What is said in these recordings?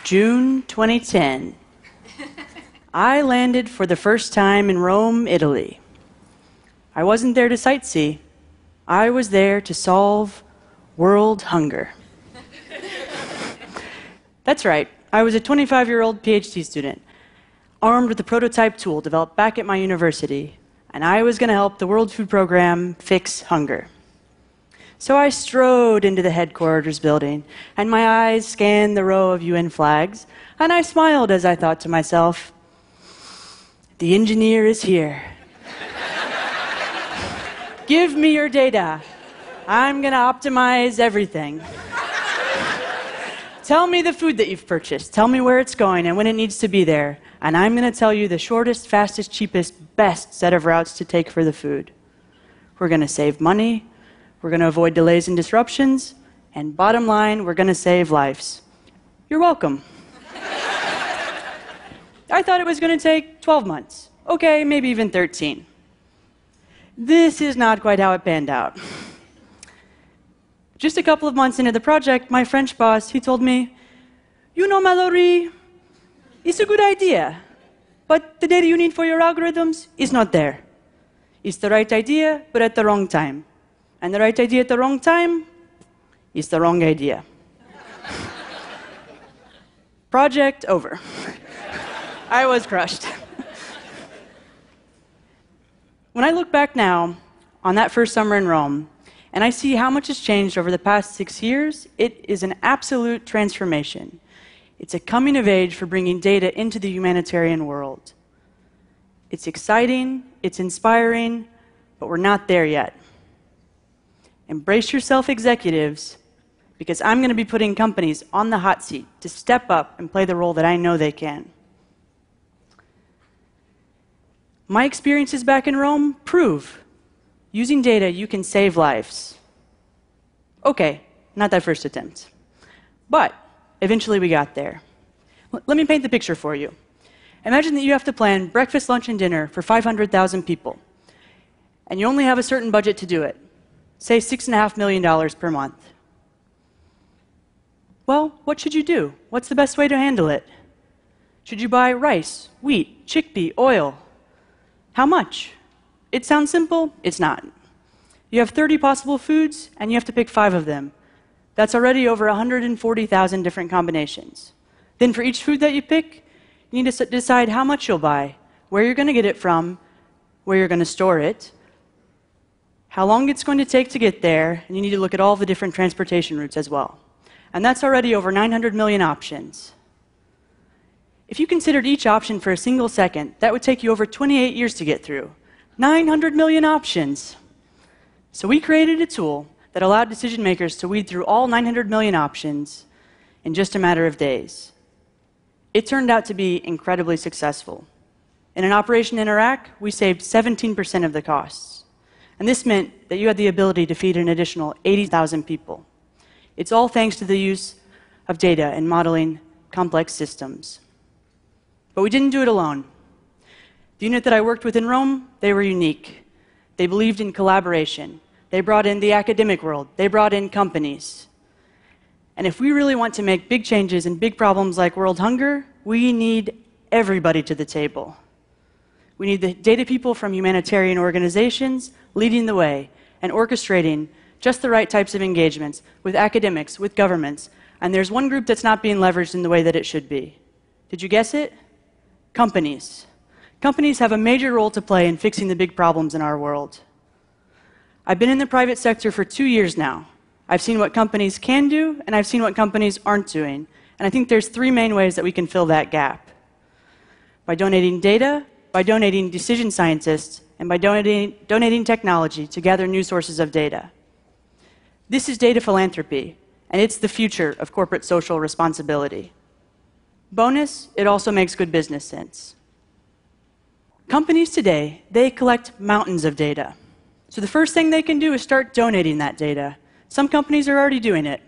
June 2010. I landed for the first time in Rome, Italy. I wasn't there to sightsee. I was there to solve world hunger. That's right. I was a 25-year-old PhD student, armed with a prototype tool developed back at my university, and I was going to help the World Food Program fix hunger. So I strode into the headquarters building, and my eyes scanned the row of UN flags, and I smiled as I thought to myself, the engineer is here. Give me your data. I'm going to optimize everything. Tell me the food that you've purchased. Tell me where it's going and when it needs to be there. And I'm going to tell you the shortest, fastest, cheapest, best set of routes to take for the food. We're going to save money. We're going to avoid delays and disruptions. And bottom line, we're going to save lives. You're welcome. I thought it was going to take 12 months. Okay, maybe even 13. This is not quite how it panned out. Just a couple of months into the project, my French boss, he told me, you know, Mallory, it's a good idea, but the data you need for your algorithms is not there. It's the right idea, but at the wrong time. And the right idea at the wrong time is the wrong idea. Project over. I was crushed. When I look back now on that first summer in Rome, and I see how much has changed over the past 6 years, it is an absolute transformation. It's a coming of age for bringing data into the humanitarian world. It's exciting, it's inspiring, but we're not there yet. Embrace yourself, executives, because I'm going to be putting companies on the hot seat to step up and play the role that I know they can. My experiences back in Rome prove using data, you can save lives. Okay, not that first attempt. But eventually we got there. Let me paint the picture for you. Imagine that you have to plan breakfast, lunch, and dinner for 500,000 people, and you only have a certain budget to do it, say $6.5 million per month. Well, what should you do? What's the best way to handle it? Should you buy rice, wheat, chickpea, oil? How much? It sounds simple, it's not. You have 30 possible foods, and you have to pick 5 of them. That's already over 140,000 different combinations. Then for each food that you pick, you need to decide how much you'll buy, where you're going to get it from, where you're going to store it, how long it's going to take to get there, and you need to look at all the different transportation routes as well. And that's already over 900 million options. If you considered each option for a single second, that would take you over 28 years to get through. 900 million options. So we created a tool that allowed decision makers to weed through all 900 million options in just a matter of days. It turned out to be incredibly successful. In an operation in Iraq, we saved 17% of the costs. And this meant that you had the ability to feed an additional 80,000 people. It's all thanks to the use of data in modeling complex systems. But we didn't do it alone. The unit that I worked with in Rome, they were unique. They believed in collaboration. They brought in the academic world. They brought in companies. And if we really want to make big changes in big problems like world hunger, we need everybody to the table. We need the data people from humanitarian organizations leading the way and orchestrating just the right types of engagements with academics, with governments. And there's one group that's not being leveraged in the way that it should be. Did you guess it? Companies. Companies have a major role to play in fixing the big problems in our world. I've been in the private sector for 2 years now. I've seen what companies can do, and I've seen what companies aren't doing. And I think there's 3 main ways that we can fill that gap. By donating data, by donating decision scientists, and by donating technology to gather new sources of data. This is data philanthropy, and it's the future of corporate social responsibility. Bonus, it also makes good business sense. Companies today, they collect mountains of data. So the first thing they can do is start donating that data. Some companies are already doing it.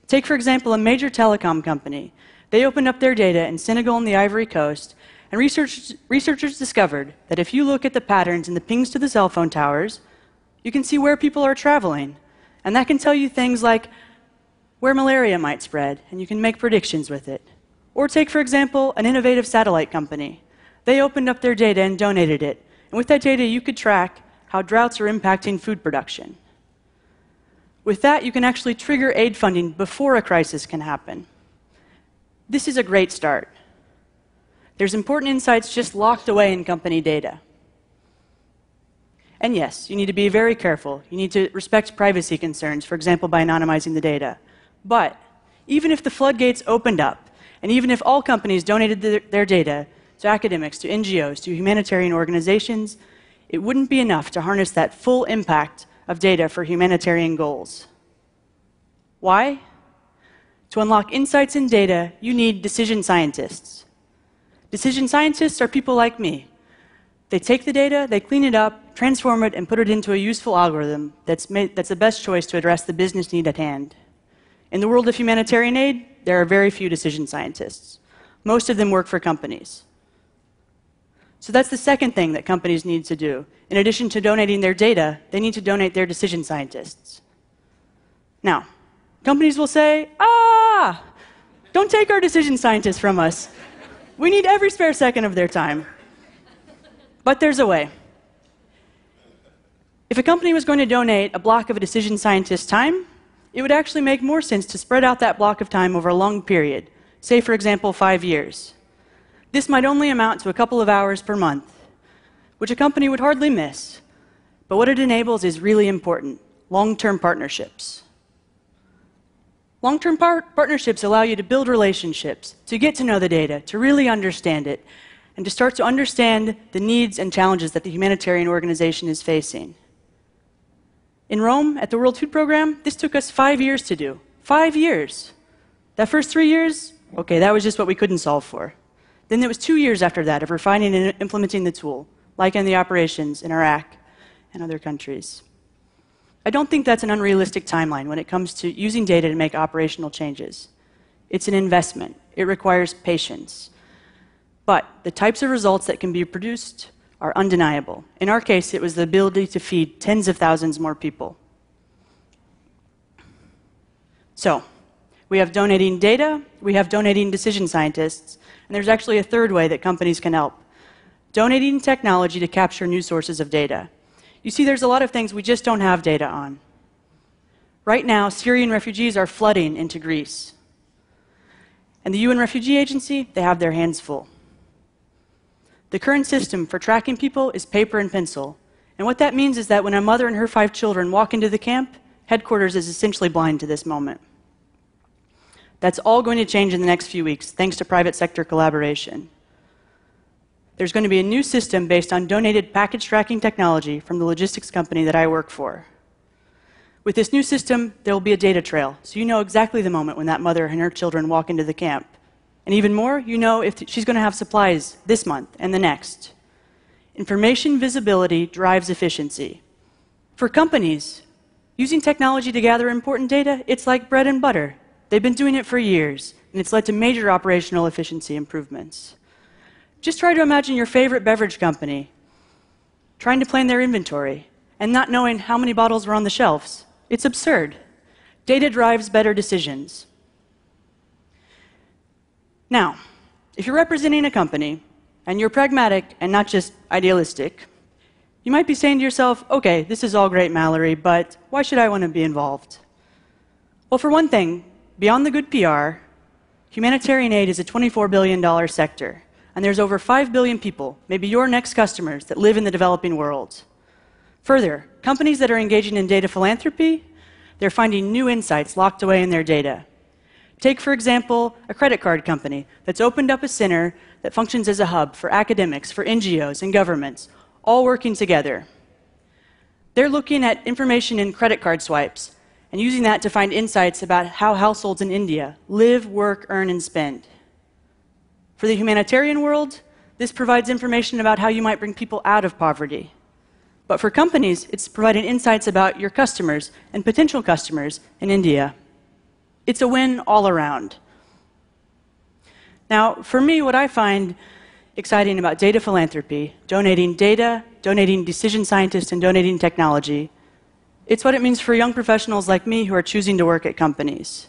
Take, for example, a major telecom company. They opened up their data in Senegal and the Ivory Coast, and researchers discovered that if you look at the patterns and the pings to the cell phone towers, you can see where people are traveling. And that can tell you things like where malaria might spread, and you can make predictions with it. Or take, for example, an innovative satellite company. They opened up their data and donated it. And with that data, you could track how droughts are impacting food production. With that, you can actually trigger aid funding before a crisis can happen. This is a great start. There's important insights just locked away in company data. And yes, you need to be very careful. You need to respect privacy concerns, for example, by anonymizing the data. But even if the floodgates opened up, and even if all companies donated their data to academics, to NGOs, to humanitarian organizations, it wouldn't be enough to harness that full impact of data for humanitarian goals. Why? To unlock insights in data, you need decision scientists. Decision scientists are people like me. They take the data, they clean it up, transform it, and put it into a useful algorithm that's the best choice to address the business need at hand. In the world of humanitarian aid, there are very few decision scientists. Most of them work for companies. So that's the second thing that companies need to do. In addition to donating their data, they need to donate their decision scientists. Now, companies will say, don't take our decision scientists from us. We need every spare second of their time. But there's a way. If a company was going to donate a block of a decision scientist's time, it would actually make more sense to spread out that block of time over a long period, say, for example, 5 years. This might only amount to a couple of hours per month, which a company would hardly miss. But what it enables is really important: long-term partnerships. Long-term partnerships allow you to build relationships, to get to know the data, to really understand it, and to start to understand the needs and challenges that the humanitarian organization is facing. In Rome, at the World Food Program, this took us 5 years to do. 5 years. That first 3 years, okay, that was just what we couldn't solve for. Then there was 2 years after that of refining and implementing the tool, like in the operations in Iraq and other countries. I don't think that's an unrealistic timeline when it comes to using data to make operational changes. It's an investment. It requires patience. But the types of results that can be produced are undeniable. In our case, it was the ability to feed tens of thousands more people. So, we have donating data, we have donating decision scientists, and there's actually a third way that companies can help: donating technology to capture new sources of data. You see, there's a lot of things we just don't have data on. Right now, Syrian refugees are flooding into Greece. And the UN Refugee Agency, they have their hands full. The current system for tracking people is paper and pencil. And what that means is that when a mother and her 5 children walk into the camp, headquarters is essentially blind to this moment. That's all going to change in the next few weeks, thanks to private sector collaboration. There's going to be a new system based on donated package tracking technology from the logistics company that I work for. With this new system, there will be a data trail, so you know exactly the moment when that mother and her children walk into the camp. And even more, you know if she's going to have supplies this month and the next. Information visibility drives efficiency. For companies, using technology to gather important data, it's like bread and butter. They've been doing it for years, and it's led to major operational efficiency improvements. Just try to imagine your favorite beverage company trying to plan their inventory and not knowing how many bottles were on the shelves. It's absurd. Data drives better decisions. Now, if you're representing a company and you're pragmatic and not just idealistic, you might be saying to yourself, okay, this is all great, Mallory, but why should I want to be involved? Well, for one thing, beyond the good PR, humanitarian aid is a $24 billion sector. And there's over 5 billion people, maybe your next customers, that live in the developing world. Further, companies that are engaging in data philanthropy, they're finding new insights locked away in their data. Take, for example, a credit card company that's opened up a center that functions as a hub for academics, for NGOs, and governments, all working together. They're looking at information in credit card swipes and using that to find insights about how households in India live, work, earn, and spend. For the humanitarian world, this provides information about how you might bring people out of poverty. But for companies, it's providing insights about your customers and potential customers in India. It's a win all around. Now, for me, what I find exciting about data philanthropy, donating data, donating decision scientists, and donating technology, it's what it means for young professionals like me who are choosing to work at companies.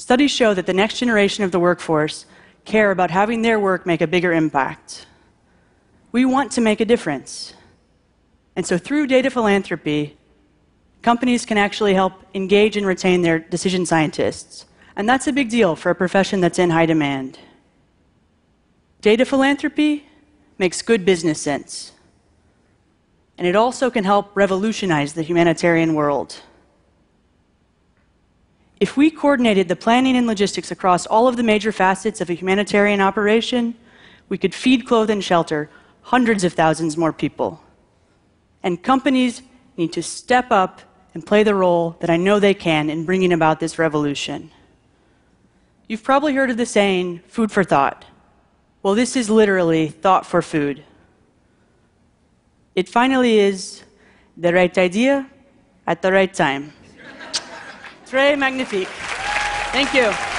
Studies show that the next generation of the workforce care about having their work make a bigger impact. We want to make a difference. And so through data philanthropy, companies can actually help engage and retain their decision scientists. And that's a big deal for a profession that's in high demand. Data philanthropy makes good business sense. And it also can help revolutionize the humanitarian world. If we coordinated the planning and logistics across all of the major facets of a humanitarian operation, we could feed, clothe, and shelter hundreds of thousands more people. And companies need to step up and play the role that I know they can in bringing about this revolution. You've probably heard of the saying, food for thought. Well, this is literally thought for food. It finally is the right idea at the right time. Très magnifique. Thank you.